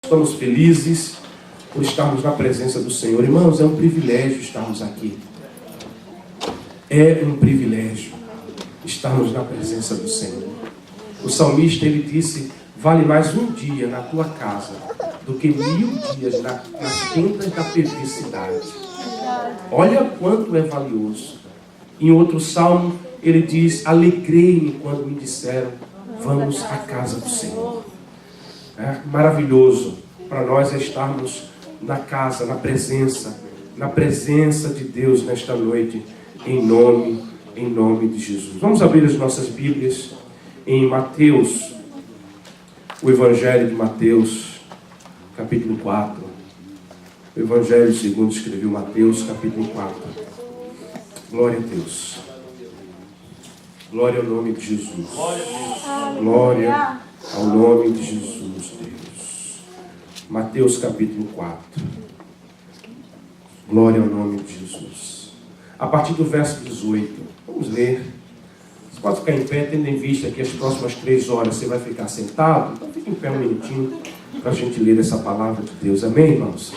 Estamos felizes por estarmos na presença do Senhor. Irmãos, é um privilégio estarmos aqui. É um privilégio estarmos na presença do Senhor. O salmista, ele disse: vale mais um dia na tua casa do que 1000 dias nas tendas da perversidade. Olha quanto é valioso. Em outro salmo, ele diz: alegrei-me quando me disseram, vamos à casa do Senhor. É maravilhoso para nós estarmos na casa, na presença de Deus nesta noite, em nome de Jesus. Vamos abrir as nossas Bíblias em Mateus, o Evangelho de Mateus, capítulo 4. O Evangelho segundo escreveu Mateus, capítulo 4. Glória a Deus. Glória ao nome de Jesus. Glória ao nome de Jesus, Deus. Mateus, capítulo 4. Glória ao nome de Jesus. A partir do verso 18. Vamos ler. Você pode ficar em pé, tendo em vista que as próximas 3 horas você vai ficar sentado. Então fique em pé um minutinho para a gente ler essa palavra de Deus. Amém, irmãos?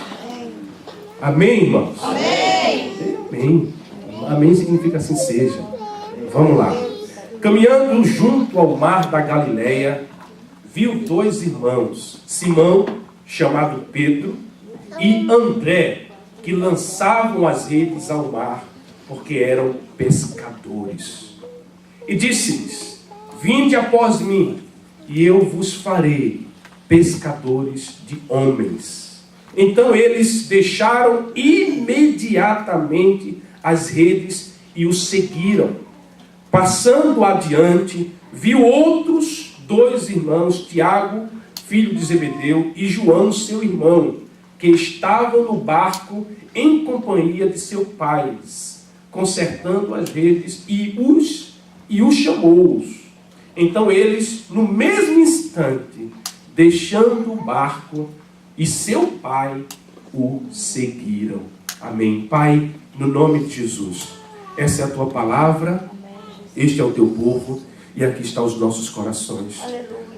Amém, irmãos? Amém. Amém. Amém significa assim seja. Vamos lá. Caminhando junto ao mar da Galileia, viu 2 irmãos, Simão, chamado Pedro, e André, que lançavam as redes ao mar, porque eram pescadores. E disse-lhes: vinde após mim, e eu vos farei pescadores de homens. Então eles deixaram imediatamente as redes e o seguiram. Passando adiante, viu outros 2 irmãos, Tiago, filho de Zebedeu, e João, seu irmão, que estavam no barco em companhia de seu pai, consertando as redes, e os chamou. Então eles, no mesmo instante, deixando o barco e seu pai, o seguiram. Amém. Pai, no nome de Jesus, essa é a tua palavra, este é o teu povo, e aqui estão os nossos corações.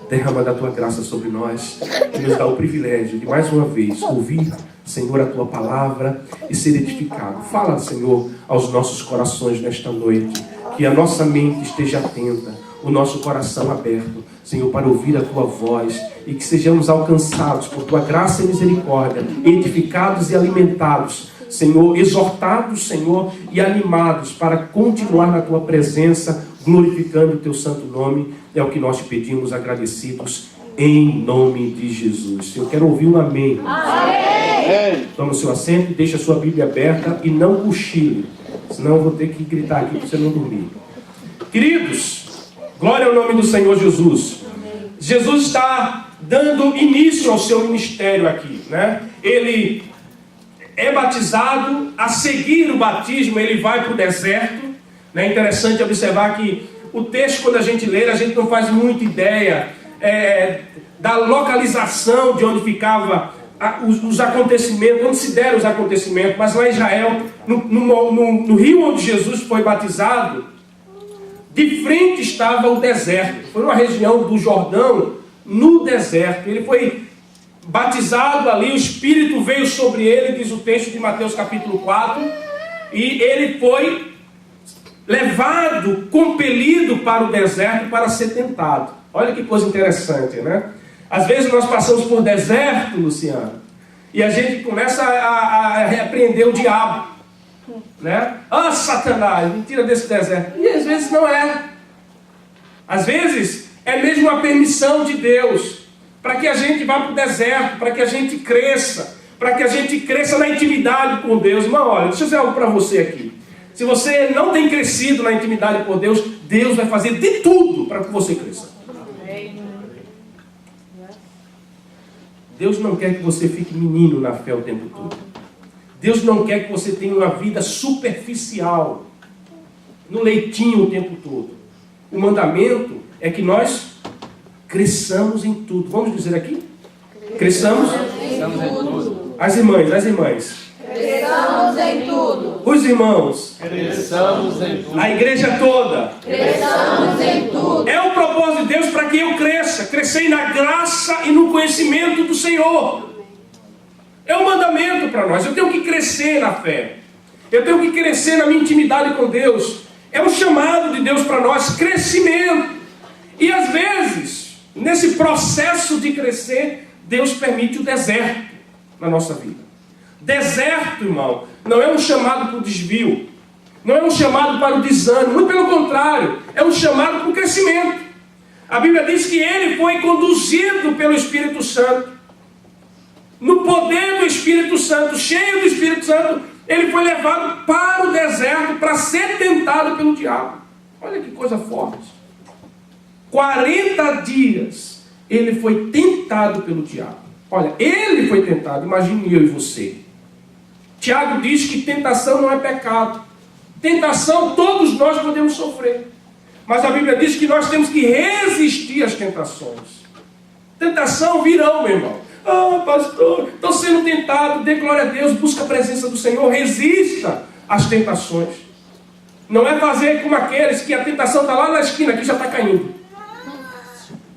Derrama da tua graça sobre nós, que nos dá o privilégio de mais uma vez ouvir, Senhor, a tua palavra e ser edificado. Fala, Senhor, aos nossos corações nesta noite, que a nossa mente esteja atenta, o nosso coração aberto, Senhor, para ouvir a tua voz, e que sejamos alcançados por tua graça e misericórdia, edificados e alimentados, Senhor, exortados, Senhor, e animados para continuar na tua presença, glorificando o teu santo nome. É o que nós te pedimos, agradecidos, em nome de Jesus. Eu quero ouvir um amém. Amém. Toma o seu assento e deixa a sua Bíblia aberta e não cochile, senão eu vou ter que gritar aqui para você não dormir. Queridos, glória ao nome do Senhor Jesus. Jesus está dando início ao seu ministério aqui, né? Ele é batizado, a seguir o batismo ele vai para o deserto. É interessante observar que o texto, quando a gente lê, a gente não faz muita ideia da localização de onde ficava os acontecimentos, onde se deram os acontecimentos. Mas lá em Israel, no rio onde Jesus foi batizado, de frente estava o deserto. Foi uma região do Jordão, no deserto. Ele foi batizado ali, o Espírito veio sobre ele, diz o texto de Mateus capítulo 4, e ele foi levado, compelido para o deserto para ser tentado. Olha que coisa interessante, né? Às vezes nós passamos por deserto, Luciano, e a gente começa a repreender o diabo, né? Ah, Satanás, me tira desse deserto. E às vezes não é. Às vezes é mesmo uma permissão de Deus para que a gente vá para o deserto, para que a gente cresça, para que a gente cresça na intimidade com Deus. Irmão, olha, deixa eu dizer algo para você aqui. Se você não tem crescido na intimidade com Deus, Deus vai fazer de tudo para que você cresça. Deus não quer que você fique menino na fé o tempo todo. Deus não quer que você tenha uma vida superficial, no leitinho o tempo todo. O mandamento é que nós cresçamos em tudo. Vamos dizer aqui? Cresçamos em tudo. As irmãs. Cresçamos em tudo. Os irmãos. Cresçamos em tudo. A igreja toda. Cresçamos em tudo. É o propósito de Deus para que eu cresça. Crescei na graça e no conhecimento do Senhor. É um mandamento para nós. Eu tenho que crescer na fé. Eu tenho que crescer na minha intimidade com Deus. É um chamado de Deus para nós, crescimento. E às vezes, nesse processo de crescer, Deus permite o deserto na nossa vida. Deserto, irmão, não é um chamado para o desvio. Não é um chamado para o desânimo. Muito pelo contrário, é um chamado para o crescimento. A Bíblia diz que ele foi conduzido pelo Espírito Santo. No poder do Espírito Santo, cheio do Espírito Santo, ele foi levado para o deserto para ser tentado pelo diabo. Olha que coisa forte. 40 dias ele foi tentado pelo diabo. Olha, ele foi tentado, imagine eu e você. Tiago diz que tentação não é pecado. Tentação todos nós podemos sofrer. Mas a Bíblia diz que nós temos que resistir às tentações. Tentação virão, meu irmão. Ah, pastor, estou sendo tentado. Dê glória a Deus, busca a presença do Senhor. Resista às tentações. Não é fazer como aqueles que a tentação está lá na esquina, que já está caindo.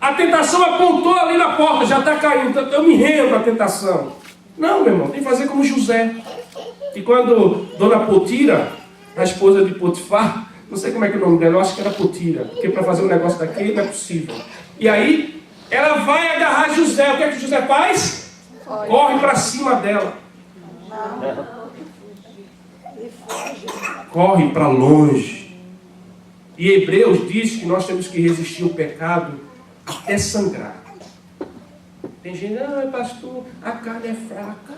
A tentação apontou ali na porta, já está caindo. Eu me rendo à tentação. Não, meu irmão, tem que fazer como José. E quando Dona Potira, a esposa de Potifar, não sei como é que é o nome dela, eu acho que era Potira, porque para fazer um negócio daquele não é possível. E aí, ela vai agarrar José. O que é que José faz? Corre para cima dela. Corre para longe. E Hebreus diz que nós temos que resistir ao pecado até sangrar. Tem gente, pastor, a carne é fraca.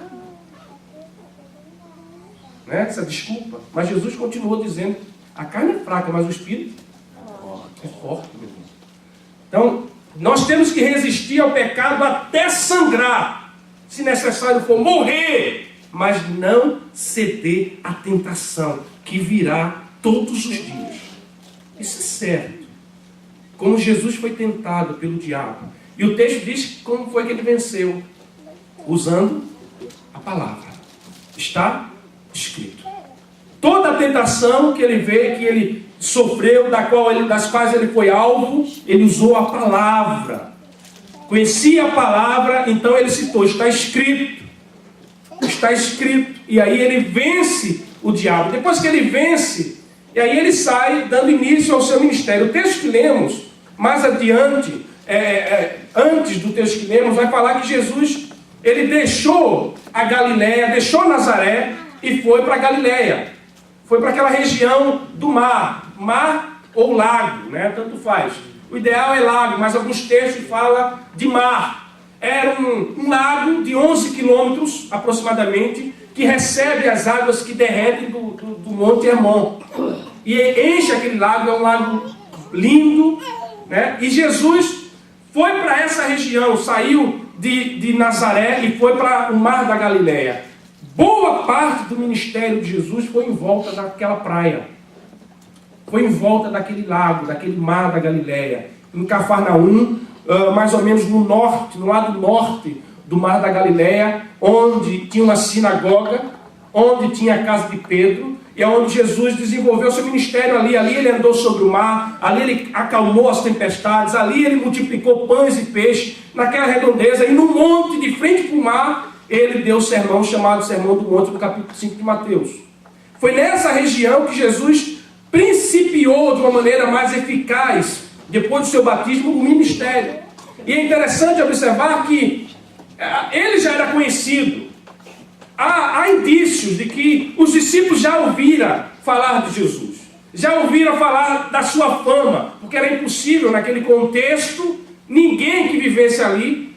Né? Essa desculpa. Mas Jesus continuou dizendo, a carne é fraca, mas o espírito é forte, meu irmão. Então, nós temos que resistir ao pecado até sangrar. Se necessário for morrer, mas não ceder à tentação que virá todos os dias. Isso é certo. Como Jesus foi tentado pelo diabo. E o texto diz como foi que ele venceu. Usando a palavra. Está escrito. Toda a tentação que ele vê, que ele sofreu, das quais ele foi alvo, ele usou a palavra. Conhecia a palavra, então ele citou, está escrito. Está escrito. E aí ele vence o diabo. Depois que ele vence, e aí ele sai dando início ao seu ministério. O texto que lemos, mais adiante, antes do texto que lemos, vai falar que Jesus, ele deixou a Galileia, deixou Nazaré e foi para a Galileia. Foi para aquela região do mar. Mar ou lago, né? Tanto faz. O ideal é lago, mas alguns textos falam de mar. Era um lago de 11 quilômetros, aproximadamente, que recebe as águas que derretem do Monte Hermon. E enche aquele lago, é um lago lindo, né? E Jesus foi para essa região, saiu de Nazaré e foi para o mar da Galileia. Boa parte do ministério de Jesus foi em volta daquela praia. Foi em volta daquele lago, daquele mar da Galileia. Em Cafarnaum, mais ou menos no norte, no lado norte do mar da Galileia, onde tinha uma sinagoga, onde tinha a casa de Pedro, e é onde Jesus desenvolveu seu ministério ali. Ali ele andou sobre o mar, ali ele acalmou as tempestades, ali ele multiplicou pães e peixes, naquela redondeza, e no monte, de frente para o mar, ele deu o sermão chamado Sermão do Monte, no capítulo 5 de Mateus. Foi nessa região que Jesus principiou de uma maneira mais eficaz, depois do seu batismo, o ministério. E é interessante observar que ele já era conhecido. Há indícios de que os discípulos já ouviram falar de Jesus. Já ouviram falar da sua fama, porque era impossível naquele contexto, ninguém que vivesse ali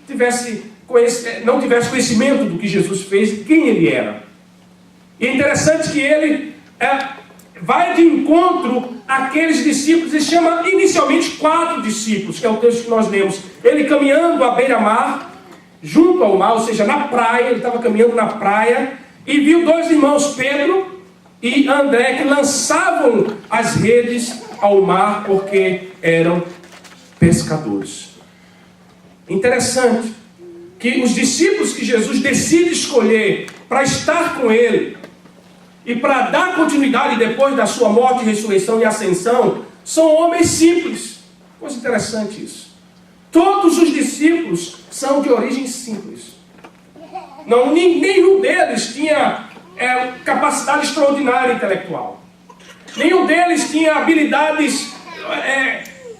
não tivesse conhecimento do que Jesus fez e quem ele era. E é interessante que ele vai de encontro àqueles discípulos e chama inicialmente 4 discípulos, que é o texto que nós lemos. Ele caminhando à beira-mar, junto ao mar, ou seja, na praia, ele estava caminhando na praia, e viu 2 irmãos, Pedro e André, que lançavam as redes ao mar, porque eram pescadores. Interessante que os discípulos que Jesus decide escolher para estar com ele e para dar continuidade depois da sua morte, ressurreição e ascensão, são homens simples. Coisa interessante isso. Todos os discípulos são de origem simples. Não, nenhum deles tinha capacidade extraordinária intelectual. Nenhum deles tinha habilidades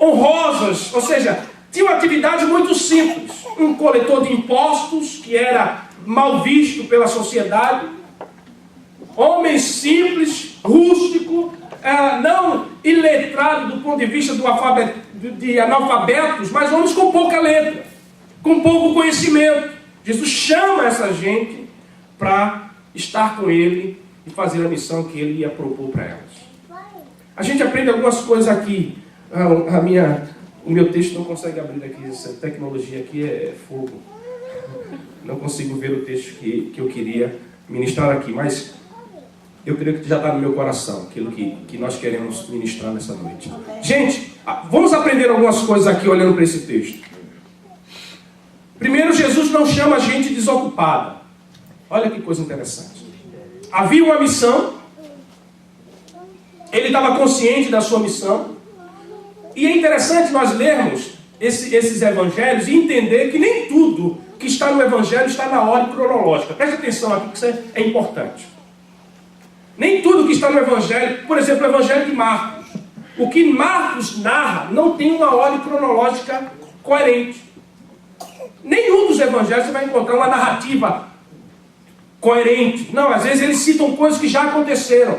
honrosas, ou seja, tinha uma atividade muito simples. Um coletor de impostos, que era mal visto pela sociedade. Homem simples, rústico, não iletrado do ponto de vista de analfabetos, mas homens com pouca letra, com pouco conhecimento. Jesus chama essa gente para estar com ele e fazer a missão que ele ia propor para elas. A gente aprende algumas coisas aqui. O meu texto não consegue abrir aqui, essa tecnologia aqui é fogo. Não consigo ver o texto que eu queria ministrar aqui, mas eu creio que já está no meu coração, aquilo que nós queremos ministrar nessa noite. Gente, vamos aprender algumas coisas aqui olhando para esse texto. Primeiro, Jesus não chama a gente desocupada. Olha que coisa interessante. Havia uma missão, ele estava consciente da sua missão, e é interessante nós lermos esses evangelhos e entender que nem tudo que está no evangelho está na ordem cronológica. Preste atenção aqui, que isso é importante. Nem tudo que está no evangelho, por exemplo, o evangelho de Marcos. O que Marcos narra não tem uma ordem cronológica coerente. Nenhum dos evangelhos você vai encontrar uma narrativa coerente. Não, às vezes eles citam coisas que já aconteceram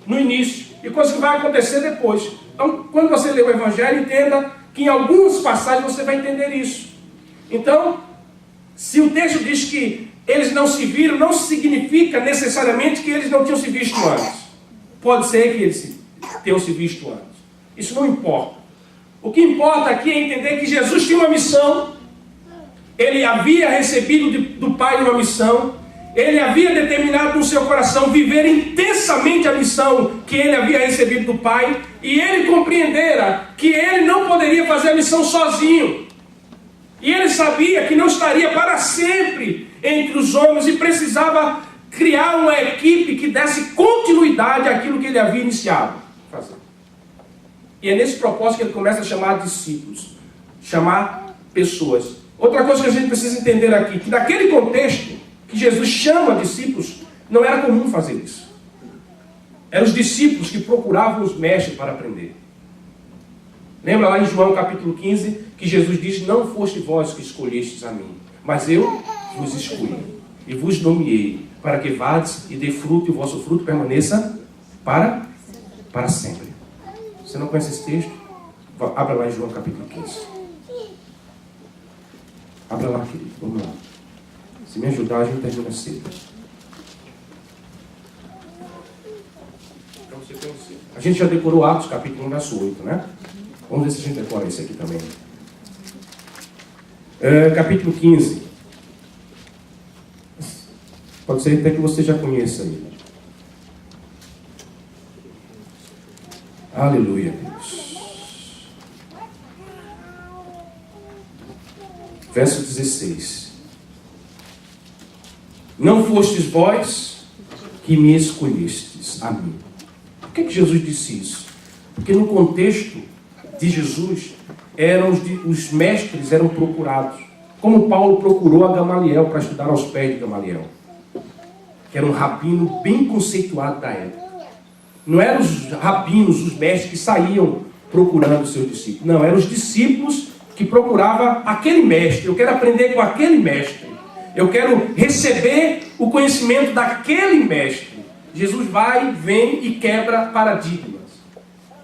no início e coisas que vão acontecer depois. Então, quando você lê o evangelho, entenda que em algumas passagens você vai entender isso. Então, se o texto diz que eles não se viram, não significa necessariamente que eles não tinham se visto antes. Pode ser que eles tenham se visto antes. Isso não importa. O que importa aqui é entender que Jesus tinha uma missão. Ele havia recebido do Pai uma missão. Ele havia determinado no seu coração viver intensamente a missão que ele havia recebido do Pai. E ele compreendera que ele não poderia fazer a missão sozinho. E ele sabia que não estaria para sempre entre os homens e precisava criar uma equipe que desse continuidade àquilo que ele havia iniciado a fazer. E é nesse propósito que ele começa a chamar discípulos, chamar pessoas. Outra coisa que a gente precisa entender aqui, que naquele contexto que Jesus chama discípulos, não era comum fazer isso. Eram os discípulos que procuravam os mestres para aprender. Lembra lá em João capítulo 15, que Jesus diz: não foste vós que escolhestes a mim, mas eu vos escolhi e vos nomeei, para que vades e dê fruto, e o vosso fruto permaneça para sempre. Você não conhece esse texto? Abra lá em João capítulo 15. Abra lá, querido. Vamos lá. Se me ajudar, a gente termina cedo. A gente já decorou Atos capítulo 1, verso 8, né? Vamos ver se a gente decora esse aqui também. Capítulo 15. Pode ser até que você já conheça ele. Aleluia, Deus. Verso 16. Não fostes vós que me escolhestes a mim. Por que Jesus disse isso? Porque no contexto de Jesus, os mestres eram procurados. Como Paulo procurou a Gamaliel para estudar aos pés de Gamaliel, que era um rabino bem conceituado da época. Não eram os rabinos, os mestres que saíam procurando os seus discípulos. Não, eram os discípulos que procuravam aquele mestre. Eu quero aprender com aquele mestre. Eu quero receber o conhecimento daquele mestre. Jesus vai, vem e quebra paradigmas.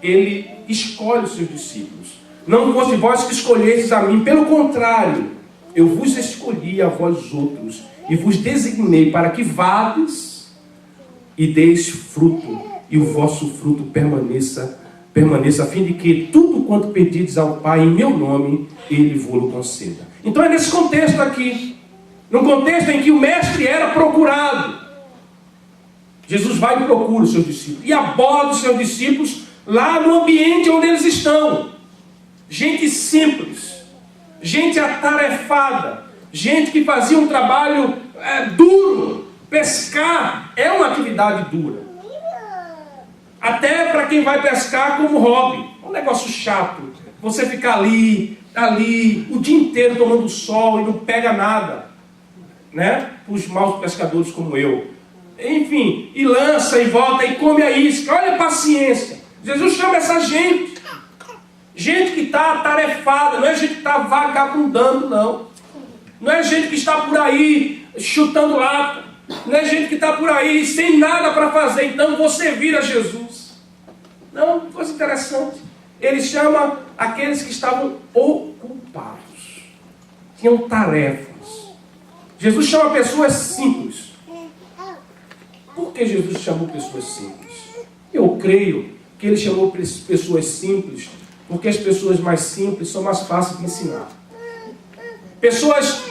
Ele escolhe os seus discípulos. Não foste vós que escolhestes a mim, pelo contrário, eu vos escolhi a vós outros e vos designei para que vades e deis fruto, e o vosso fruto permaneça, a fim de que tudo quanto pedides ao Pai em meu nome, Ele vos conceda. Então é nesse contexto aqui, num contexto em que o mestre era procurado, Jesus vai e procura os seus discípulos, e aborda os seus discípulos lá no ambiente onde eles estão. Gente simples, gente atarefada, gente que fazia um trabalho duro. Pescar é uma atividade dura. Até para quem vai pescar como hobby. É um negócio chato. Você ficar ali ali o dia inteiro tomando sol e não pega nada, né? Os maus pescadores como eu. Enfim, e lança e volta e come a isca. Olha a paciência. Jesus chama essa gente. Gente que está atarefada, não é gente que está vagabundando, não. Não é gente que está por aí chutando lata. Não é gente que está por aí sem nada para fazer. Então você vira Jesus. Não, coisa interessante. Ele chama aqueles que estavam ocupados. Tinham tarefas. Jesus chama pessoas simples. Por que Jesus chamou pessoas simples? Eu creio que ele chamou pessoas simples porque as pessoas mais simples são mais fáceis de ensinar.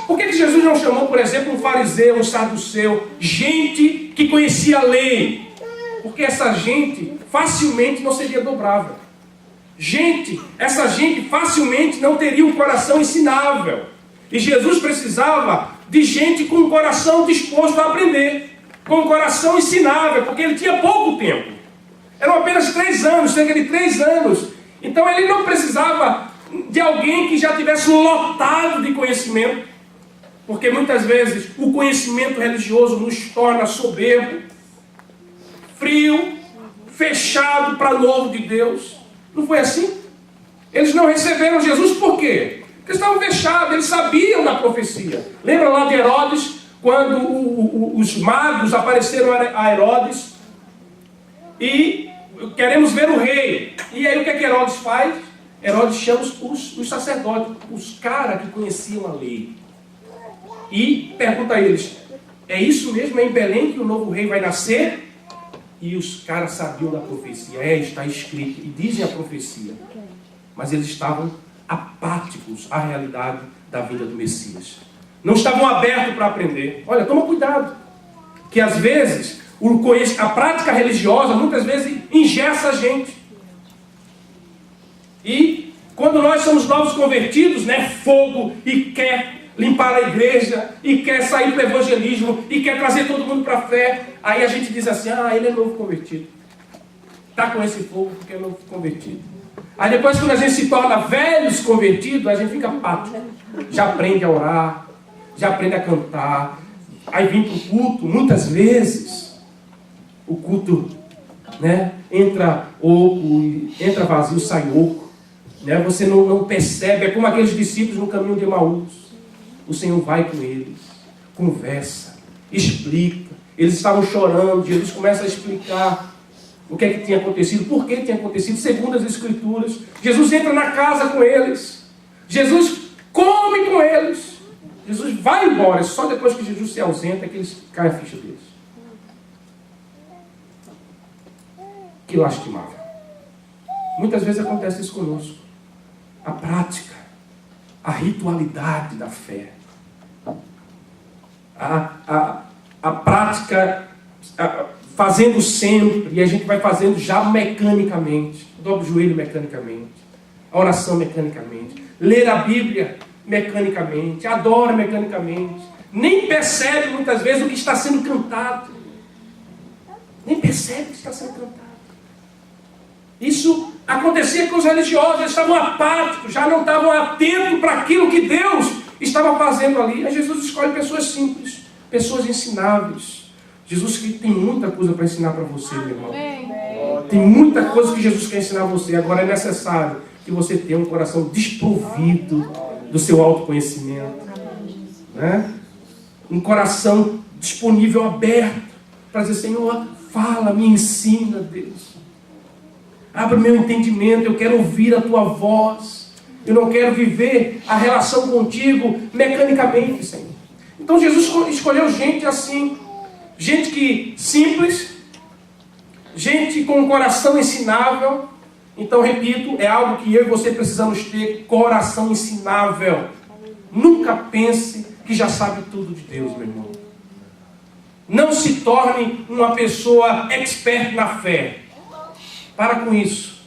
Por que Jesus não chamou, por exemplo, um fariseu, um saduceu, gente que conhecia a lei? Porque essa gente facilmente não seria dobrável. Essa gente facilmente não teria um coração ensinável. E Jesus precisava de gente com um coração disposto a aprender, com um coração ensinável, porque ele tinha pouco tempo. Eram apenas 3 anos, cerca de 3 anos. Então ele não precisava de alguém que já tivesse lotado de conhecimento, porque muitas vezes o conhecimento religioso nos torna soberbo, frio, fechado para o novo de Deus. Não foi assim? Eles não receberam Jesus por quê? Porque estavam fechados, eles sabiam da profecia. Lembra lá de Herodes, quando os magos apareceram a Herodes e queremos ver o rei. E aí o que é que Herodes faz? Herodes chama os sacerdotes, os caras que conheciam a lei. E pergunta a eles, é isso mesmo? É em Belém que o novo rei vai nascer? E os caras sabiam da profecia. Está escrito. E dizem a profecia. Mas eles estavam apáticos à realidade da vinda do Messias. Não estavam abertos para aprender. Olha, toma cuidado. Que às vezes, a prática religiosa, muitas vezes, engessa a gente. E quando nós somos novos convertidos, né, fogo, e quer limpar a igreja, e quer sair para o evangelismo, e quer trazer todo mundo para a fé, aí a gente diz assim, ele é novo convertido. Está com esse fogo porque é novo convertido. Aí depois, quando a gente se torna velhos convertidos, a gente fica apático. Já aprende a orar, já aprende a cantar. Aí vem para o culto, muitas vezes, o culto, né, entra oco, entra vazio, sai oco. Né? Você não percebe, é como aqueles discípulos no caminho de Emaús. O Senhor vai com eles, conversa, explica. Eles estavam chorando, Jesus começa a explicar o que é que tinha acontecido, por que tinha acontecido, segundo as Escrituras. Jesus entra na casa com eles. Jesus come com eles. Jesus vai embora. Só depois que Jesus se ausenta é que eles caem a ficha deles. Que lastimável. Muitas vezes acontece isso conosco. A prática, a ritualidade da fé. A prática, fazendo sempre, e a gente vai fazendo já mecanicamente. Dobra o joelho mecanicamente. A oração mecanicamente. Ler a Bíblia mecanicamente. Adora mecanicamente. Nem percebe muitas vezes o que está sendo cantado. Nem percebe o que está sendo cantado. Isso acontecia com os religiosos. Eles estavam apáticos, já não estavam atentos para aquilo que Deus estava fazendo ali. Aí Jesus escolhe pessoas simples, pessoas ensináveis. Jesus que tem muita coisa para ensinar para você, meu irmão. Tem muita coisa que Jesus quer ensinar a você. Agora é necessário que você tenha um coração desprovido do seu autoconhecimento, né? Um coração disponível, aberto, para dizer, Senhor, fala, me ensina, Deus. Abre o meu entendimento, eu quero ouvir a tua voz. Eu não quero viver a relação contigo mecanicamente, Senhor. Então Jesus escolheu gente assim, gente que simples, gente com um coração ensinável. Então, repito, é algo que eu e você precisamos ter, coração ensinável. Nunca pense que já sabe tudo de Deus, meu irmão. Não se torne uma pessoa expert na fé. Para com isso.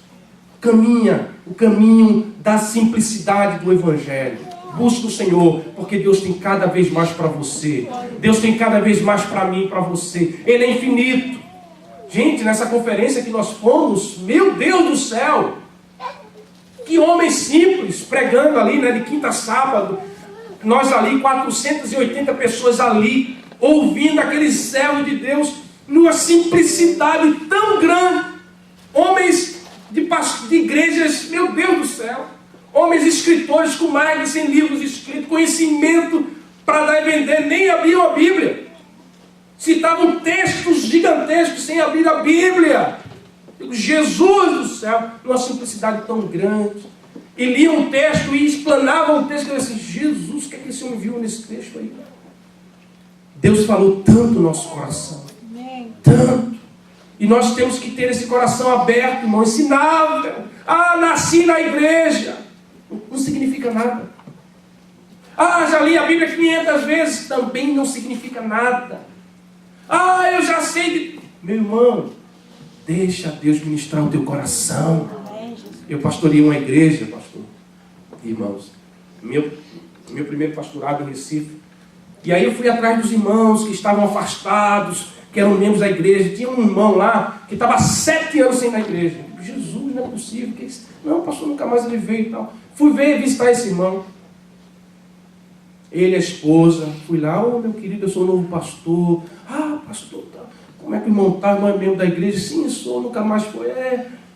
Caminha o caminho da simplicidade do Evangelho. Busca o Senhor, porque Deus tem cada vez mais para você. Deus tem cada vez mais para mim e para você. Ele é infinito. Gente, nessa conferência que nós fomos, meu Deus do céu, Que homens simples, pregando ali, né, de quinta a sábado. Nós ali, 480 pessoas ali, ouvindo aqueles servos de Deus, numa simplicidade tão grande. Homens de igrejas, meu Deus do céu. Homens escritores com mais de 100 livros escritos, conhecimento para dar e vender, nem abriam a Bíblia. Citavam textos gigantescos sem abrir a Bíblia. Jesus do céu, numa simplicidade tão grande. E liam um texto e explanavam o texto. E eu disse, Jesus, o que é que esse homem viu nesse texto aí? Deus falou tanto no nosso coração. Tanto. E nós temos que ter esse coração aberto, irmão, ensinável. Ah, nasci na igreja. Não significa nada. Ah, já li a Bíblia 500 vezes. Também não significa nada. Ah, eu já sei de... Meu irmão, deixa Deus ministrar o teu coração. Eu pastorei uma igreja, pastor. Irmãos, meu primeiro pastorado em Recife. E aí eu fui atrás dos irmãos que estavam afastados, que eram membros da igreja. Tinha um irmão lá que estava há 7 anos sem ir na igreja. Jesus, não é possível. Não, pastor, nunca mais ele veio e tal. Fui visitar esse irmão. Ele, a esposa. Fui lá, ô meu querido, eu sou o novo pastor. Ah, pastor, tá. Como é que o irmão está? Irmão é membro da igreja? Sim, sou, nunca mais foi.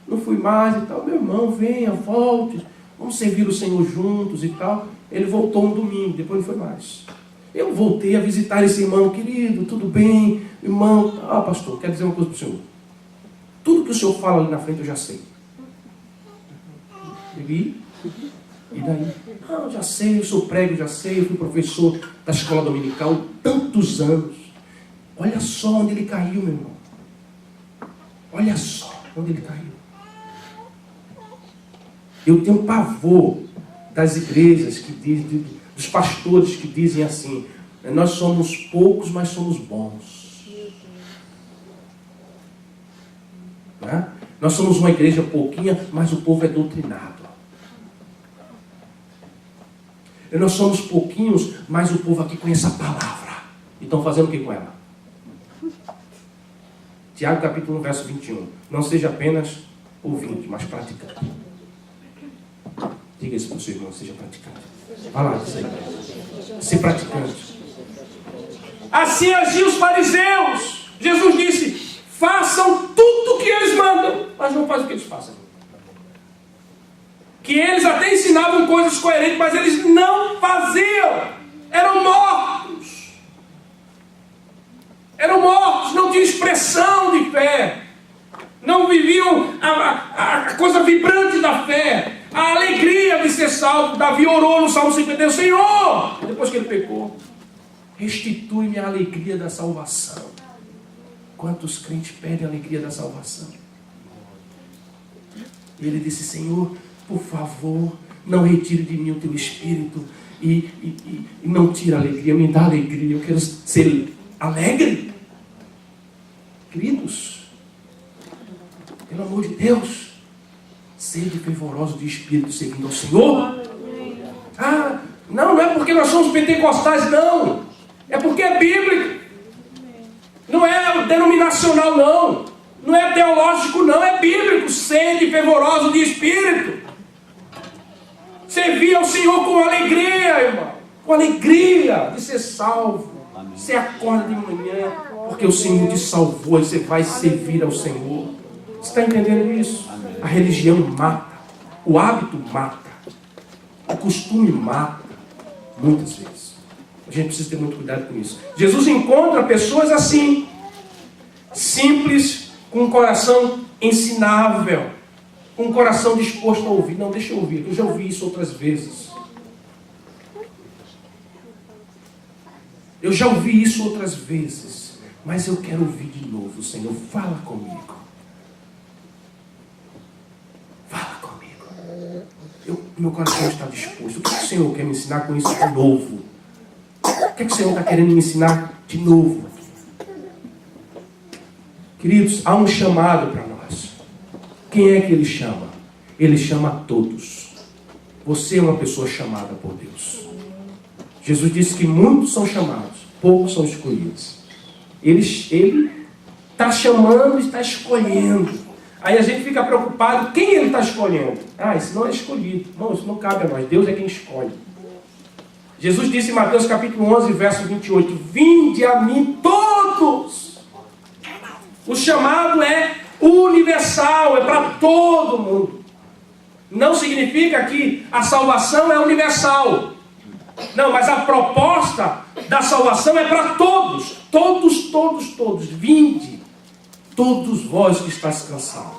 Não fui mais e tal. Meu irmão, venha, volte. Vamos servir o Senhor juntos e tal. Ele voltou um domingo, depois não foi mais. Eu voltei a visitar esse irmão, querido, tudo bem? Irmão, pastor, quero dizer uma coisa para o senhor. Tudo que o senhor fala ali na frente eu já sei. E daí? Eu já sei, eu sou prego, já sei, eu fui professor da escola dominical tantos anos. Olha só onde ele caiu, meu irmão. Olha só onde ele caiu. Eu tenho pavor das igrejas que dizem, dos pastores que dizem assim, nós somos poucos, mas somos bons. Né? Nós somos uma igreja pouquinha, mas o povo é doutrinado. E nós somos pouquinhos, mas o povo aqui conhece a palavra. E estão fazendo o que com ela? Tiago capítulo 1, verso 21. Não seja apenas ouvinte, mas praticante. Diga isso para o seu irmão, seja praticante. Vai lá, diz aí. Ser praticante. Assim agiam os fariseus. Jesus disse, façam tudo o que eles mandam, mas não fazem o que eles fazem. Que eles até ensinavam coisas coerentes, mas eles não faziam. Eram mortos. Eram mortos, não tinham expressão de fé. Não viviam a coisa vibrante da fé. A alegria de ser salvo. Davi orou no Salmo 51, Senhor, depois que ele pecou, restitui-me a alegria da salvação. Quantos crentes pedem a alegria da salvação? E ele disse, Senhor, por favor, não retire de mim o teu espírito e não tire a alegria, me dá alegria, eu quero ser alegre. Queridos, pelo amor de Deus, sede fervoroso de espírito servindo ao Senhor. Não é porque nós somos pentecostais, não. É porque é bíblico. Não é denominacional, não. Não é teológico, não. É bíblico. Sede fervoroso de espírito. Servir ao Senhor com alegria, irmão. Com alegria de ser salvo. Você acorda de manhã porque o Senhor te salvou e você vai servir ao Senhor. Você está entendendo isso? A religião mata. O hábito mata. O costume mata. Muitas vezes. A gente precisa ter muito cuidado com isso. Jesus encontra pessoas assim. Simples, com um coração ensinável. Com um coração disposto a ouvir. Não, deixa eu ouvir. Eu já ouvi isso outras vezes. Eu já ouvi isso outras vezes. Mas eu quero ouvir de novo. Senhor, fala comigo. Fala comigo. Meu coração está disposto. O que o Senhor quer me ensinar com isso de novo? O que o Senhor está querendo me ensinar de novo? Queridos, há um chamado para nós. Quem é que Ele chama? Ele chama a todos. Você é uma pessoa chamada por Deus. Jesus disse que muitos são chamados, poucos são escolhidos. Ele está chamando e está escolhendo Aí a gente fica preocupado, quem ele está escolhendo? Esse não é escolhido. Não, isso não cabe a nós. Deus é quem escolhe. Jesus disse em Mateus capítulo 11, verso 28, vinde a mim todos. O chamado é universal, é para todo mundo. Não significa que a salvação é universal. Não, mas a proposta da salvação é para todos. Todos, todos, todos. Vinde, todos vós que estáis cansados.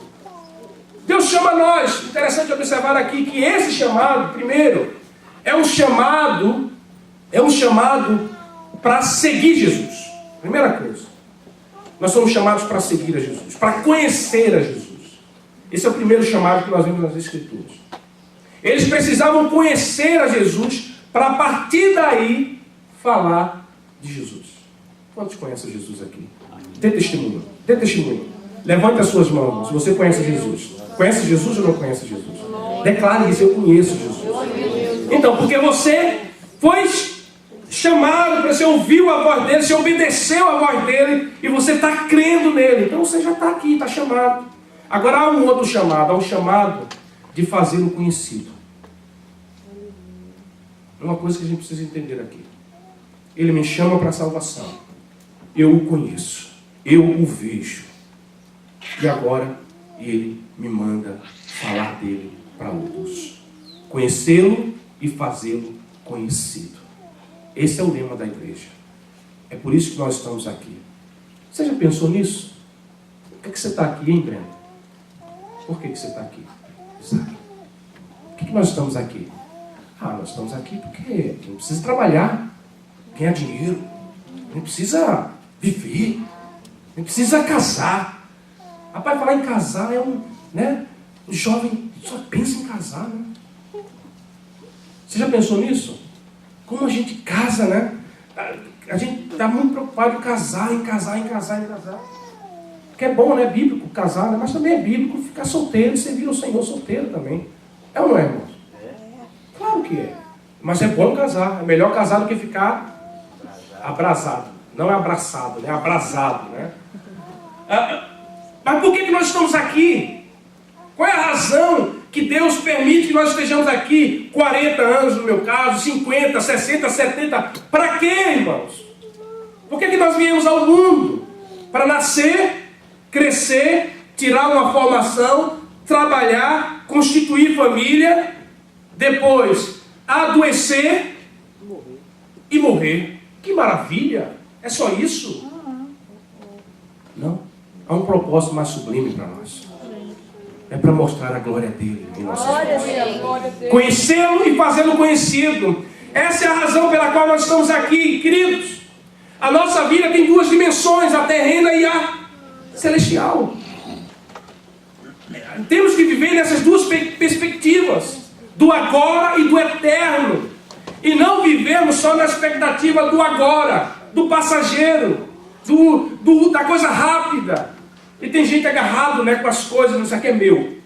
Deus chama nós. Interessante observar aqui que esse chamado, primeiro, é um chamado para seguir Jesus. Primeira coisa. Nós somos chamados para seguir a Jesus, para conhecer a Jesus. Esse é o primeiro chamado que nós vemos nas Escrituras. Eles precisavam conhecer a Jesus para, a partir daí, falar de Jesus. Quantos conhecem Jesus aqui? Dê testemunho. Dê testemunho. Levante as suas mãos se você conhece Jesus. Conhece Jesus ou não conhece Jesus? Declare isso, eu conheço Jesus. Então, porque você foi chamado, você ouviu a voz dele, você obedeceu a voz dele e você está crendo nele. Então você já está aqui, está chamado. Agora há um outro chamado, há um chamado de fazer o conhecido. Uma coisa que a gente precisa entender aqui. Ele me chama para a salvação. Eu o conheço. Eu o vejo. E agora ele me manda falar dele para outros. Conhecê-lo e fazê-lo conhecido. Esse é o lema da igreja. É por isso que nós estamos aqui. Você já pensou nisso? Por que você está aqui, hein, Breno? Por que você está aqui? Sabe? Por que nós estamos aqui? Nós estamos aqui porque a gente precisa trabalhar, ganhar dinheiro, a gente precisa viver, a gente precisa casar. Rapaz, falar em casar é o jovem só pensa em casar, né? Você já pensou nisso? Como a gente casa, né? A gente está muito preocupado em casar. Que é bom, né? Bíblico casar, né? Mas também é bíblico ficar solteiro e servir o Senhor solteiro também. É ou não é, irmão? Claro que é. Mas é bom casar. É melhor casar do que ficar abrasado. Não é abraçado, né? Abrasado, né? Mas por que nós estamos aqui? Qual é a razão que Deus permite que nós estejamos aqui 40 anos, no meu caso, 50, 60, 70? Para quê, irmãos? Por que nós viemos ao mundo? Para nascer, crescer, tirar uma formação, trabalhar, constituir família, depois adoecer e morrer. Que maravilha! É só isso? Não. Há um propósito mais sublime para nós. É para mostrar a glória dele em nossas vidas. Conhecê-lo e fazê-lo conhecido. Essa é a razão pela qual nós estamos aqui, queridos. A nossa vida tem duas dimensões, a terrena e a celestial. Temos que viver nessas duas perspectivas, do agora e do eterno. E não vivermos só na expectativa do agora, do passageiro, da coisa rápida. E tem gente agarrado, né, com as coisas, isso aqui é meu.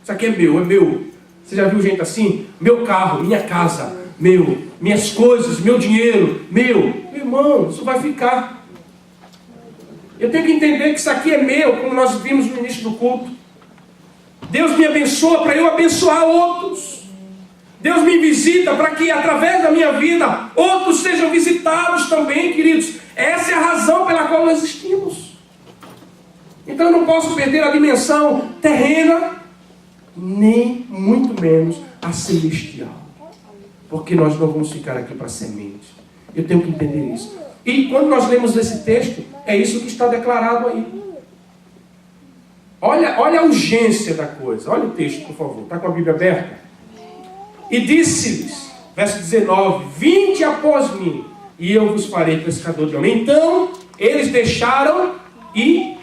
Isso aqui é meu. Você já viu gente assim? Meu carro, minha casa, meu. Minhas coisas, meu dinheiro, meu. Meu irmão, isso vai ficar. Eu tenho que entender que isso aqui é meu, como nós vimos no início do culto. Deus me abençoa para eu abençoar outros. Deus me visita para que, através da minha vida, outros sejam visitados também, queridos. Essa é a razão pela qual nós existimos. Então eu não posso perder a dimensão terrena, nem muito menos a celestial. Porque nós não vamos ficar aqui para semente. Eu tenho que entender isso. E quando nós lemos esse texto, é isso que está declarado aí. Olha a urgência da coisa. Olha o texto, por favor. Está com a Bíblia aberta? E disse-lhes, verso 19, vinde após mim, e eu vos farei pescador de homens. Então, eles deixaram e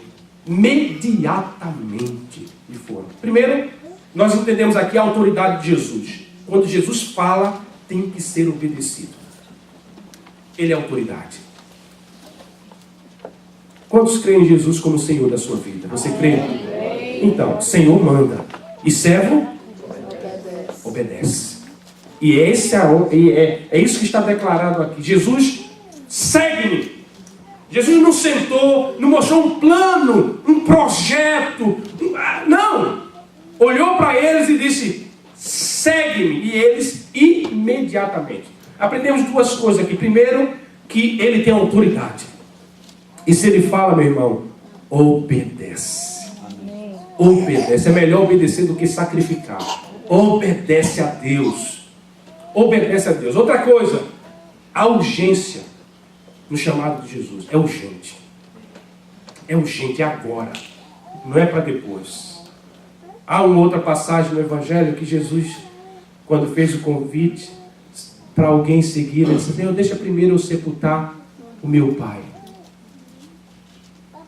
imediatamente lhe foram. Primeiro, nós entendemos aqui a autoridade de Jesus. Quando Jesus fala, tem que ser obedecido. Ele é autoridade. Quantos creem em Jesus como Senhor da sua vida? Você crê? Então, Senhor manda. E servo obedece. E é isso que está declarado aqui. Jesus segue-me. Jesus não sentou, não mostrou um plano, um projeto, Não! Olhou para eles e disse: segue-me. E eles imediatamente. Aprendemos duas coisas aqui. Primeiro, que ele tem autoridade. E se ele fala, meu irmão, obedece. Obedece. É melhor obedecer do que sacrificar. Obedece a Deus. Obedece a Deus. Outra coisa, a urgência no chamado de Jesus. É urgente. É urgente, é agora. Não é para depois. Há uma outra passagem no Evangelho que Jesus, quando fez o convite para alguém seguir, ele disse: Senhor, deixa primeiro eu sepultar o meu pai.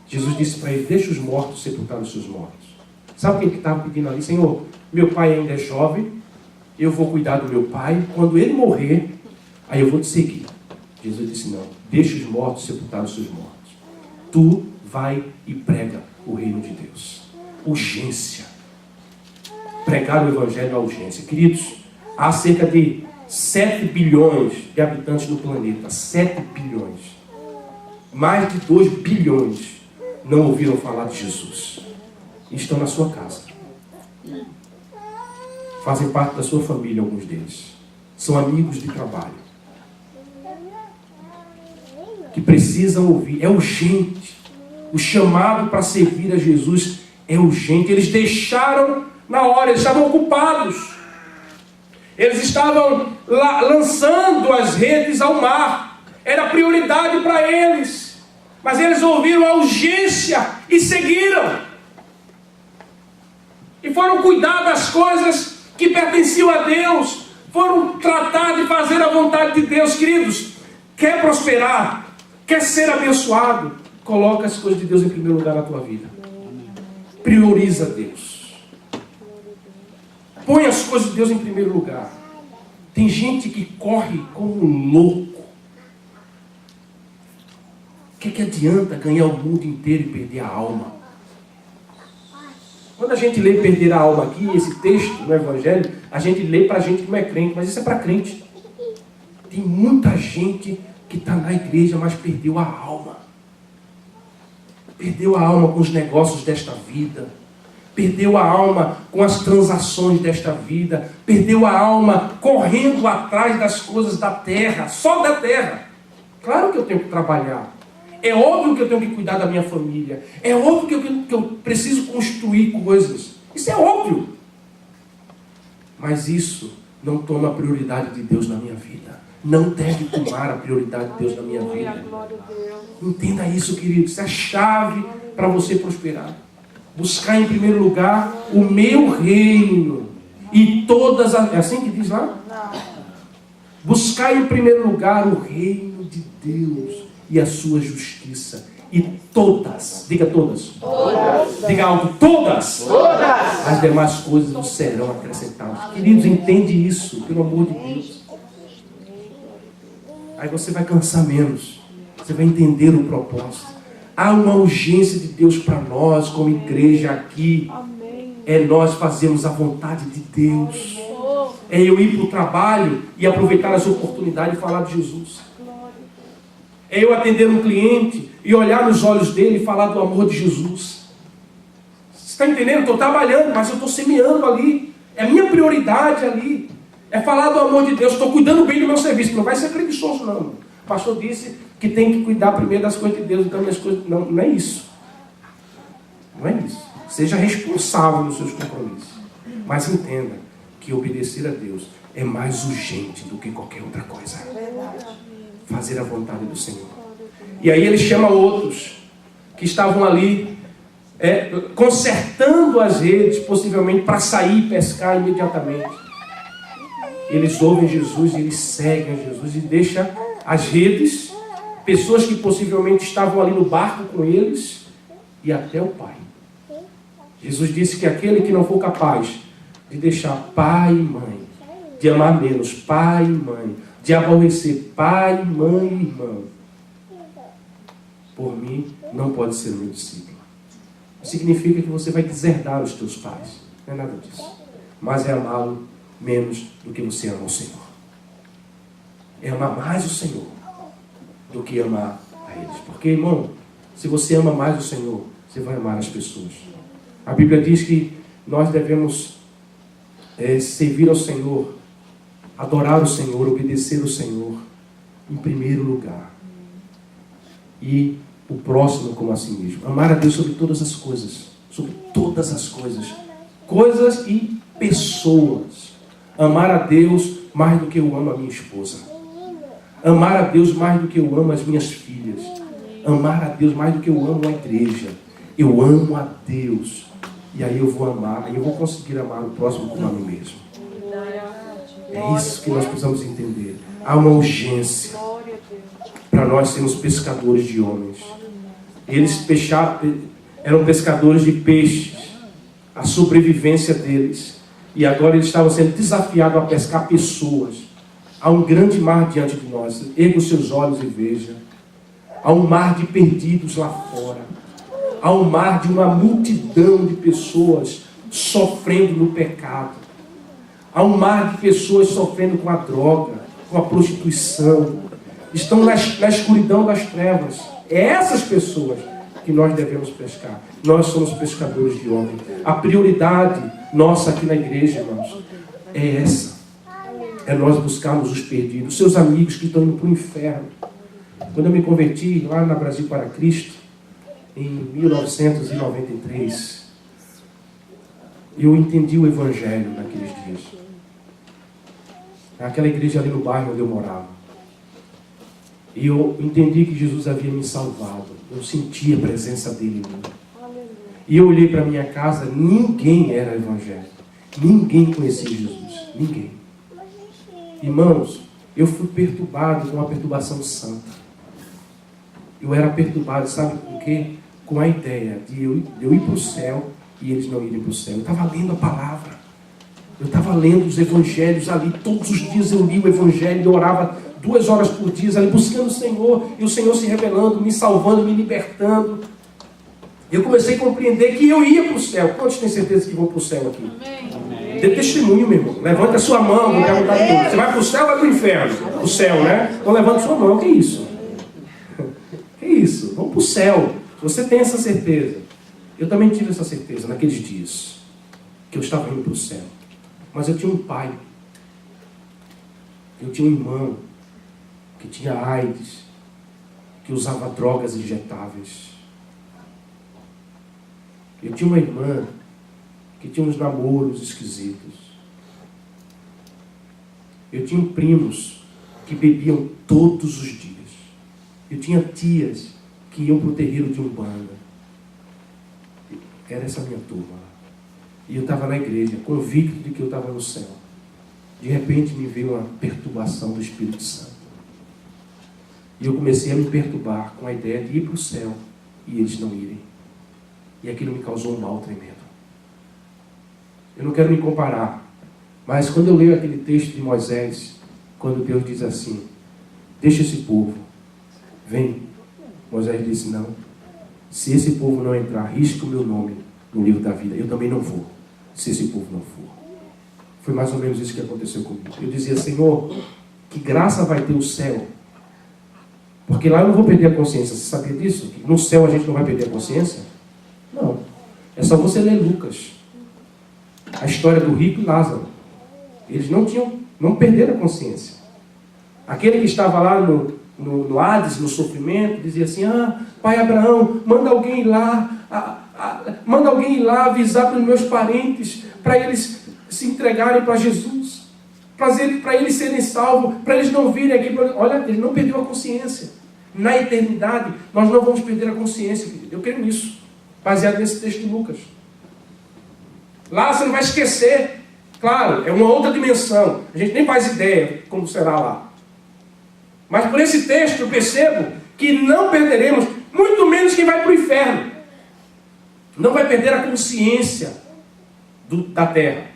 Jesus disse para ele: deixa os mortos sepultar os seus mortos. Sabe quem que estava pedindo ali? Senhor, meu pai ainda é jovem, eu vou cuidar do meu pai, quando ele morrer, aí eu vou te seguir. Jesus disse: não, deixa os mortos sepultar os seus mortos. Tu vai e prega o reino de Deus. Urgência. Pregar o Evangelho é urgência. Queridos, há cerca de 7 bilhões de habitantes no planeta. 7 bilhões. Mais de 2 bilhões não ouviram falar de Jesus. E estão na sua casa. Fazem parte da sua família, alguns deles. São amigos de trabalho. Que precisam ouvir. É urgente. O chamado para servir a Jesus é urgente. Eles deixaram na hora, eles estavam ocupados. Eles estavam lançando as redes ao mar. Era prioridade para eles. Mas eles ouviram a urgência e seguiram. E foram cuidar das coisas que pertenciam a Deus. Foram tratar de fazer a vontade de Deus. Queridos, quer prosperar? Quer ser abençoado? Coloca as coisas de Deus em primeiro lugar na tua vida. Prioriza Deus. Põe as coisas de Deus em primeiro lugar. Tem gente que corre como um louco. O que adianta ganhar o mundo inteiro e perder a alma? Quando a gente lê perder a alma aqui, esse texto no Evangelho, a gente lê para gente que não é crente, mas isso é para crente. Tem muita gente que está na igreja, mas perdeu a alma. Perdeu a alma com os negócios desta vida. Perdeu a alma com as transações desta vida. Perdeu a alma correndo atrás das coisas da terra, só da terra. Claro que eu tenho que trabalhar. É óbvio que eu tenho que cuidar da minha família. É óbvio que eu preciso construir coisas. Isso é óbvio. Mas isso não toma a prioridade de Deus na minha vida. Não deve tomar a prioridade de Deus na minha vida. Entenda isso, querido. Isso é a chave para você prosperar. Buscar em primeiro lugar o meu reino. E todas as... É assim que diz lá? Buscar em primeiro lugar o reino de Deus e a sua justiça. E todas, diga todas. Todas. Diga algo, todas. Todas. As demais coisas não serão acrescentadas. Queridos, entende isso, pelo amor de Deus. Aí você vai cansar menos. Você vai entender o propósito. Há uma urgência de Deus para nós, como igreja aqui. É nós fazermos a vontade de Deus. É eu ir para o trabalho e aproveitar as oportunidades e falar de Jesus. É eu atender um cliente e olhar nos olhos dele e falar do amor de Jesus. Você está entendendo? Estou trabalhando, mas eu estou semeando ali. É a minha prioridade ali. É falar do amor de Deus. Estou cuidando bem do meu serviço. Não vai ser preguiçoso, não. O pastor disse que tem que cuidar primeiro das coisas de Deus. Então, minhas coisas... Não é isso. Não é isso. Seja responsável nos seus compromissos. Mas entenda que obedecer a Deus é mais urgente do que qualquer outra coisa. Fazer a vontade do Senhor. E aí ele chama outros que estavam ali consertando as redes, possivelmente para sair e pescar imediatamente. Eles ouvem Jesus e eles seguem a Jesus e deixam as redes, pessoas que possivelmente estavam ali no barco com eles e até o Pai. Jesus disse que aquele que não for capaz de deixar pai e mãe, de amar menos pai e mãe, de aborrecer pai, mãe e irmão, por mim, não pode ser meu discípulo. Significa que você vai deserdar os teus pais. Não é nada disso. Mas é amá-lo menos do que você ama o Senhor. É amar mais o Senhor do que amar a eles. Porque, irmão, se você ama mais o Senhor, você vai amar as pessoas. A Bíblia diz que nós devemos servir ao Senhor, adorar o Senhor, obedecer o Senhor em primeiro lugar. E o próximo como a si mesmo. Amar a Deus sobre todas as coisas. Sobre todas as coisas. Coisas e pessoas. Amar a Deus mais do que eu amo a minha esposa. Amar a Deus mais do que eu amo as minhas filhas. Amar a Deus mais do que eu amo a igreja. Eu amo a Deus. E aí eu vou amar, aí eu vou conseguir amar o próximo como a mim mesmo. É isso que nós precisamos entender. Há uma urgência para nós sermos pescadores de homens. Eles eram pescadores de peixes. A sobrevivência deles. E agora eles estavam sendo desafiados a pescar pessoas. Há um grande mar diante de nós. Erga os seus olhos e veja. Há um mar de perdidos lá fora. Há um mar de uma multidão de pessoas sofrendo no pecado. Há um mar de pessoas sofrendo com a droga, com a prostituição. Estão na escuridão das trevas. É essas pessoas que nós devemos pescar. Nós somos pescadores de homens. A prioridade nossa aqui na igreja, irmãos, é essa. É nós buscarmos os perdidos, seus amigos que estão indo para o inferno. Quando eu me converti lá na Brasil para Cristo, em 1993, eu entendi o Evangelho naqueles dias. Naquela igreja ali no bairro onde eu morava. E eu entendi que Jesus havia me salvado. Eu senti a presença dele em mim. E eu olhei para minha casa, ninguém era evangélico. Ninguém conhecia Jesus. Ninguém. Irmãos, eu fui perturbado com uma perturbação santa. Eu era perturbado, sabe com o quê? Com a ideia de eu ir para o céu e eles não irem para o céu. Eu estava lendo a palavra. Eu estava lendo os evangelhos ali. Todos os dias eu li o evangelho e orava 2 horas por dia ali buscando o Senhor. E o Senhor se revelando, me salvando, me libertando. Eu comecei a compreender que eu ia para o céu. Quantos têm certeza que vão para o céu aqui? Amém. Dê testemunho, meu irmão. Levanta a sua mão. Não quero você vai para o céu ou vai para o inferno? O céu, né? Então levanta a sua mão. Que isso? Que isso? Vamos para o céu. Você tem essa certeza. Eu também tive essa certeza naqueles dias. Que eu estava indo para o céu. Mas eu tinha um pai. Eu tinha um irmão. Que tinha AIDS. Que usava drogas injetáveis. Eu tinha uma irmã que tinha uns namoros esquisitos. Eu tinha primos que bebiam todos os dias. Eu tinha tias que iam para o terreiro de Umbanda. Era essa minha turma. E eu estava na igreja, convicto de que eu estava no céu. De repente me veio uma perturbação do Espírito Santo. E eu comecei a me perturbar com a ideia de ir para o céu e eles não irem. E aquilo me causou um mal tremendo. Eu não quero me comparar, mas quando eu leio aquele texto de Moisés, quando Deus diz assim, deixa esse povo, vem. Moisés disse, não, se esse povo não entrar, risca o meu nome no livro da vida, eu também não vou, se esse povo não for. Foi mais ou menos isso que aconteceu comigo. Eu dizia, Senhor, que graça vai ter o céu? Porque lá eu não vou perder a consciência. Você sabia disso? Que no céu a gente não vai perder a consciência? Não. É só você ler Lucas. A história do rico e Lázaro. Eles não perderam a consciência. Aquele que estava lá no Hades, no sofrimento, dizia assim, pai Abraão, manda alguém ir lá avisar para os meus parentes, para eles se entregarem para Jesus, para eles serem salvos, para eles não virem aqui. Olha, ele não perdeu a consciência. Na eternidade, nós não vamos perder a consciência, querido. Eu creio nisso. Baseado nesse texto de Lucas. Lá você não vai esquecer. Claro, é uma outra dimensão. A gente nem faz ideia como será lá. Mas por esse texto eu percebo que não perderemos, muito menos quem vai para o inferno. Não vai perder a consciência da terra.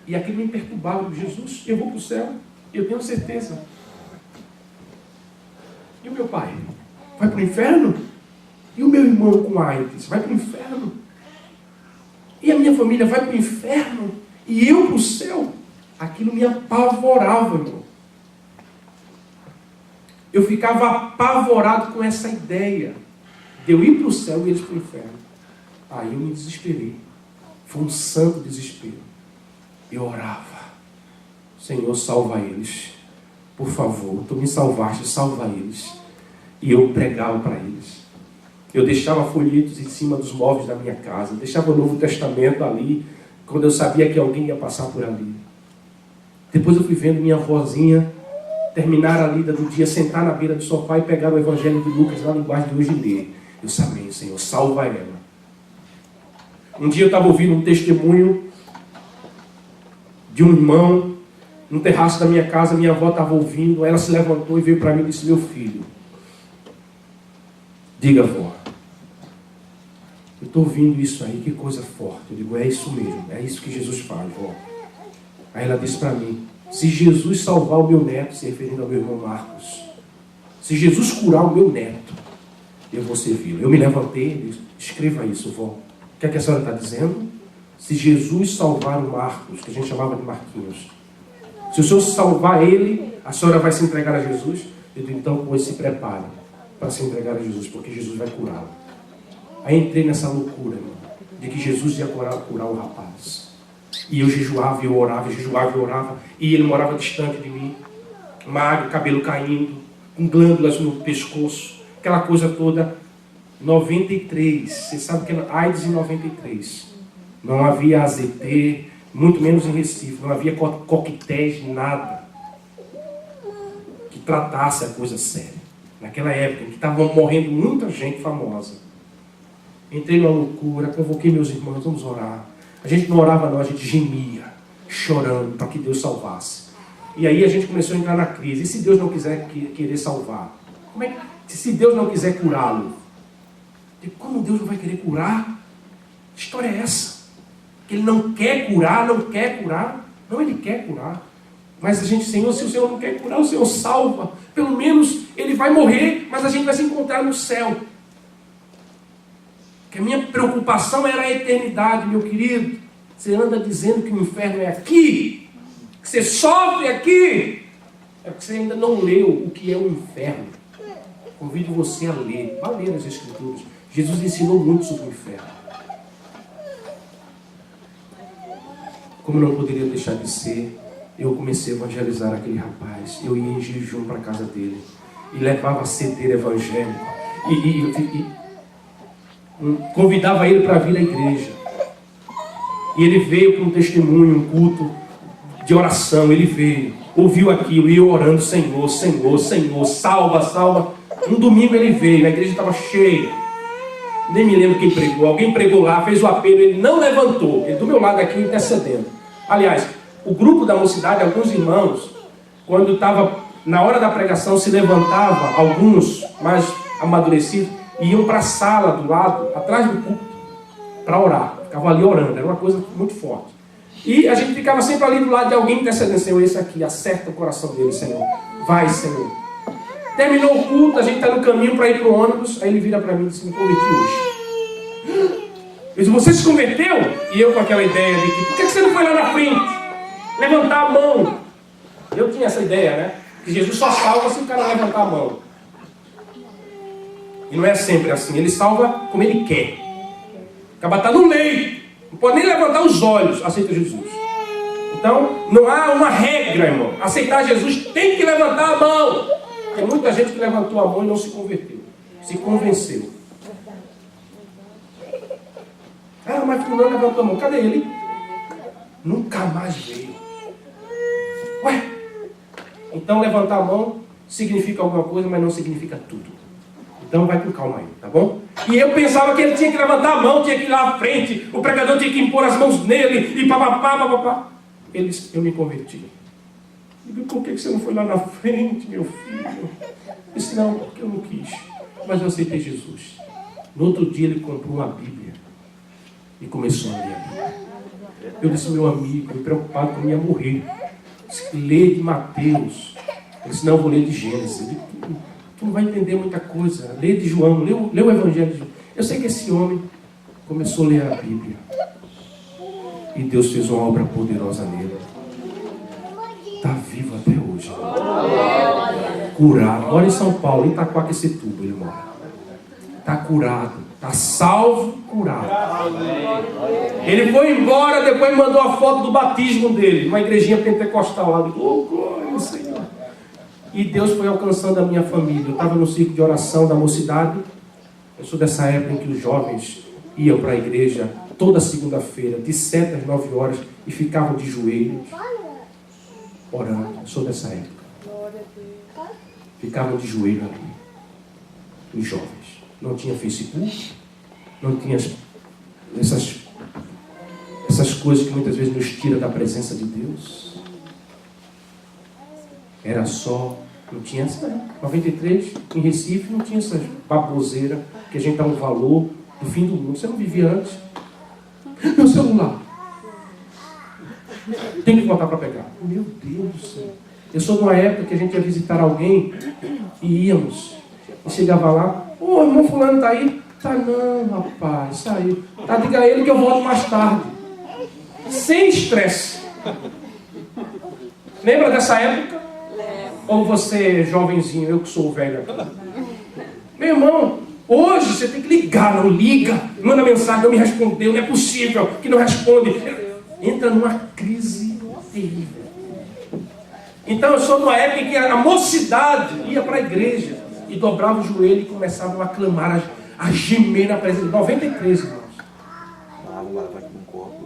E aquilo me perturbava. Jesus, eu vou para o céu. Eu tenho certeza. E o meu pai? Vai para o inferno? E o meu irmão com AIDS vai para o inferno? E a minha família vai para o inferno? E eu para o céu? Aquilo me apavorava, irmão. Eu ficava apavorado com essa ideia de eu ir para o céu e eles para o inferno. Aí eu me desesperei. Foi um santo desespero. Eu orava. Senhor, salva eles. Por favor, tu me salvaste, salva eles. E eu pregava para eles. Eu deixava folhetos em cima dos móveis da minha casa. Deixava o Novo Testamento ali, quando eu sabia que alguém ia passar por ali. Depois eu fui vendo minha avózinha terminar a lida do dia, sentar na beira do sofá e pegar o Evangelho de Lucas na linguagem de hoje e ler. Eu sabia, Senhor, salva ela. Um dia eu estava ouvindo um testemunho de um irmão no terraço da minha casa. Minha avó estava ouvindo, ela se levantou e veio para mim e disse: meu filho, diga, avó, eu estou ouvindo isso aí, que coisa forte. Eu digo: é isso mesmo, é isso que Jesus faz, vó. Aí ela disse para mim: se Jesus salvar o meu neto, se referindo ao meu irmão Marcos, se Jesus curar o meu neto, eu vou servi-lo. Eu me levantei e disse: escreva isso, vó. O que é que a senhora está dizendo? Se Jesus salvar o Marcos, que a gente chamava de Marquinhos, se o senhor salvar ele, a senhora vai se entregar a Jesus? Eu digo: então, pois se prepare para se entregar a Jesus, porque Jesus vai curá-lo. Aí entrei nessa loucura, irmão, de que Jesus ia curar o rapaz. E eu jejuava e eu orava, jejuava e eu orava, e ele morava distante de mim, magro, cabelo caindo, com glândulas no pescoço, aquela coisa toda. 93, você sabe que era AIDS em 93. Não havia AZT, muito menos em Recife, não havia coquetéis, nada que tratasse a coisa séria. Naquela época, em que estava morrendo muita gente famosa. Entrei numa loucura, convoquei meus irmãos, vamos orar. A gente não orava não, a gente gemia, chorando para que Deus salvasse. E aí a gente começou a entrar na crise. E se Deus não quiser querer salvar? Se Deus não quiser curá-lo? Como Deus não vai querer curar? Que história é essa? Que Ele não quer curar, não quer curar? Não, Ele quer curar. Mas a gente, Senhor, se o Senhor não quer curar, o Senhor salva. Pelo menos ele vai morrer, mas a gente vai se encontrar no céu. Porque a minha preocupação era a eternidade, meu querido. Você anda dizendo que o inferno é aqui, que você sofre aqui, é porque você ainda não leu o que é o inferno. Convido você a ler, vá ler as Escrituras. Jesus ensinou muito sobre o inferno. Como não poderia deixar de ser, eu comecei a evangelizar aquele rapaz. Eu ia em jejum para a casa dele e levava CD evangélico e convidava ele para vir à igreja. E ele veio para um testemunho, um culto de oração. Ele veio, ouviu aquilo e eu orando: Senhor, Senhor, Senhor, salva, salva. Um domingo ele veio, a igreja estava cheia. Nem me lembro quem pregou. Alguém pregou lá, fez o apelo, ele não levantou. Ele do meu lado aqui intercedendo. Aliás, o grupo da mocidade, alguns irmãos, quando estava na hora da pregação, se levantava, alguns mais amadurecidos, e iam para a sala do lado, atrás do púlpito, para orar. Ficavam ali orando, era uma coisa muito forte. E a gente ficava sempre ali do lado de alguém intercedendo: Senhor, esse aqui, acerta o coração dele, Senhor. Vai, Senhor. Terminou o culto, a gente está no caminho para ir para o ônibus, aí ele vira para mim e disse: me converti hoje. Eu disse: você se converteu? E eu com aquela ideia de que, por que você não foi lá na frente? Levantar a mão. Eu tinha essa ideia, né? Que Jesus só salva se o cara levantar a mão. E não é sempre assim. Ele salva como ele quer. Acaba tá no leito, não pode nem levantar os olhos, aceita Jesus. Então, não há uma regra, irmão. Aceitar Jesus tem que levantar a mão. Tem muita gente que levantou a mão e não se converteu. Se convenceu. Ah, mas fulano levantou a mão. Cadê ele? Nunca mais veio. Ué? Então levantar a mão significa alguma coisa, mas não significa tudo. Então vai com calma aí, tá bom? E eu pensava que ele tinha que levantar a mão, tinha que ir lá à frente, o pregador tinha que impor as mãos nele, e papapá, papapá. Ele disse: eu me converti. Eu disse: por que você não foi lá na frente, meu filho? Eu disse: não, porque eu não quis. Mas eu aceitei Jesus. No outro dia ele comprou uma Bíblia e começou a ler a Bíblia. Eu disse: meu amigo, eu preocupado que eu ia morrer. Lê de Mateus. Ele disse: não, eu vou ler de Gênesis. Eu disse: tu não vai entender muita coisa. Lê de João, lê o Evangelho de João. Eu sei que esse homem começou a ler a Bíblia. E Deus fez uma obra poderosa nele. Está vivo até hoje. Curado. Mora em São Paulo, em Itaquaquecetuba ele mora. Está curado. Está salvo, curado. Ele foi embora, depois mandou a foto do batismo dele, numa igrejinha pentecostal lá. Glória ao Senhor. E Deus foi alcançando a minha família. Eu estava no ciclo de oração da mocidade. Eu sou dessa época em que os jovens iam para a igreja toda segunda-feira, de 7 às 9 horas, e ficavam de joelhos, orando. Eu sou dessa época. Ficavam de joelho ali. Os jovens. Não tinha Facebook, não tinha essas coisas que muitas vezes nos tiram da presença de Deus. Era só, não tinha essa, 93, em Recife, não tinha essa baboseira que a gente dá um valor do fim do mundo. Você não vivia antes. Meu celular. Tem que voltar para pegar. Meu Deus do céu. Eu sou de uma época que a gente ia visitar alguém e íamos. E chegava lá, ô irmão fulano está aí? Tá não, rapaz, saiu. Tá, diga a ele que eu volto mais tarde. Sem estresse. Lembra dessa época? Ou você, jovenzinho, eu que sou velho aqui? Meu irmão, hoje você tem que ligar, não liga. Manda mensagem, não me respondeu, não é possível que não responde. Entra numa crise terrível. Então eu sou de uma época em que a mocidade ia para a igreja e dobrava o joelho e começavam a clamar, a gemer na presença de 93, irmãos.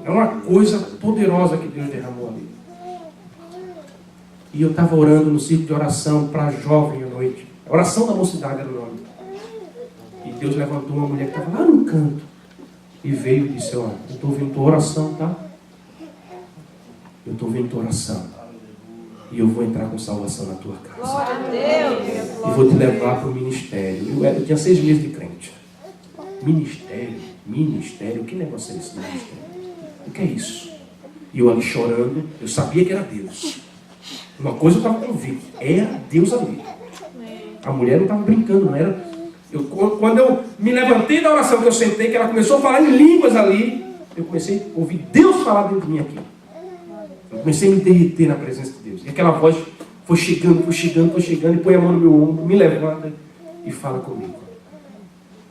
É uma coisa poderosa que Deus derramou ali. E eu estava orando no círculo de oração para jovem à noite. A oração da mocidade era o nome. E Deus levantou uma mulher que estava lá no canto. E veio e disse, ó, eu estou ouvindo tua oração, tá? Eu estou ouvindo tua oração. E eu vou entrar com salvação na tua casa. Glória a Deus. E vou te levar para o ministério. Eu tinha 6 meses de crente. Ministério. Que negócio é esse de ministério? O que é isso? E eu ali chorando, eu sabia que era Deus. Uma coisa eu estava convicto, era Deus ali. A mulher não estava brincando, não era. Quando eu me levantei da oração que eu sentei, que ela começou a falar em línguas ali, eu comecei a ouvir Deus falar dentro de mim aqui. Eu comecei a me derreter na presença de Deus. E aquela voz foi chegando, e põe a mão no meu ombro, me levanta e fala comigo.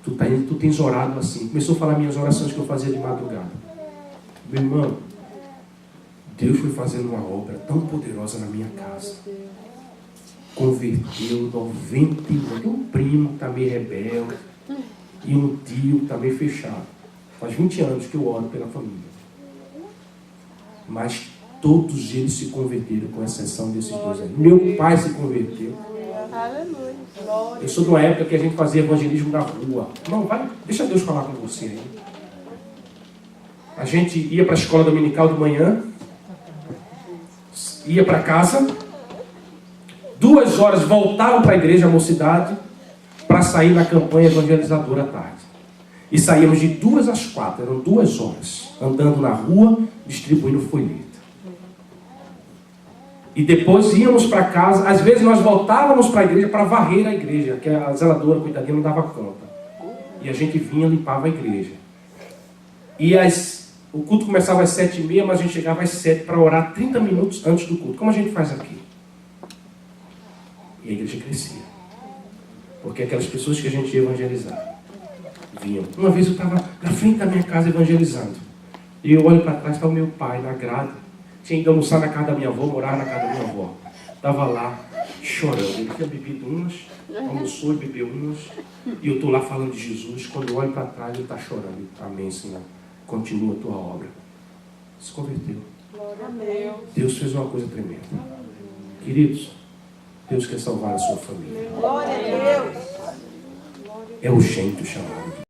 Tu tens orado assim. Começou a falar minhas orações que eu fazia de madrugada. Meu irmão, Deus foi fazendo uma obra tão poderosa na minha casa. Converteu 91. Um primo que está meio rebelde. E um tio que está meio fechado. Faz 20 anos que eu oro pela família. Mas todos eles se converteram, com exceção desses 2 anos. Meu pai se converteu. Eu sou de uma época que a gente fazia evangelismo na rua. Não, vai, deixa Deus falar com você aí. A gente ia para a escola dominical de manhã, ia para casa, 2 horas voltava para a igreja, a mocidade, para sair na campanha evangelizadora à tarde. E saíamos de 2 às 4, eram 2 horas, andando na rua, distribuindo folheto. E depois íamos para casa, às vezes nós voltávamos para a igreja para varrer a igreja, que a zeladora, coitadinha, não dava conta. E a gente vinha e limpava a igreja. E o culto começava às 7h30, mas a gente chegava às 7 para orar 30 minutos antes do culto, como a gente faz aqui. E a igreja crescia. Porque aquelas pessoas que a gente ia evangelizar vinham. Uma vez eu estava na frente da minha casa evangelizando. E eu olho para trás, está o meu pai na grade. Tinha ido almoçar na casa da minha avó, morar na casa da minha avó. Estava lá chorando. Ele tinha bebido umas, almoçou e bebeu umas. E eu estou lá falando de Jesus. Quando eu olho para trás, ele está chorando. Amém, Senhor. Continua a tua obra. Se converteu. Deus fez uma coisa tremenda. Queridos, Deus quer salvar a sua família. Glória a Deus. É urgente o chamado.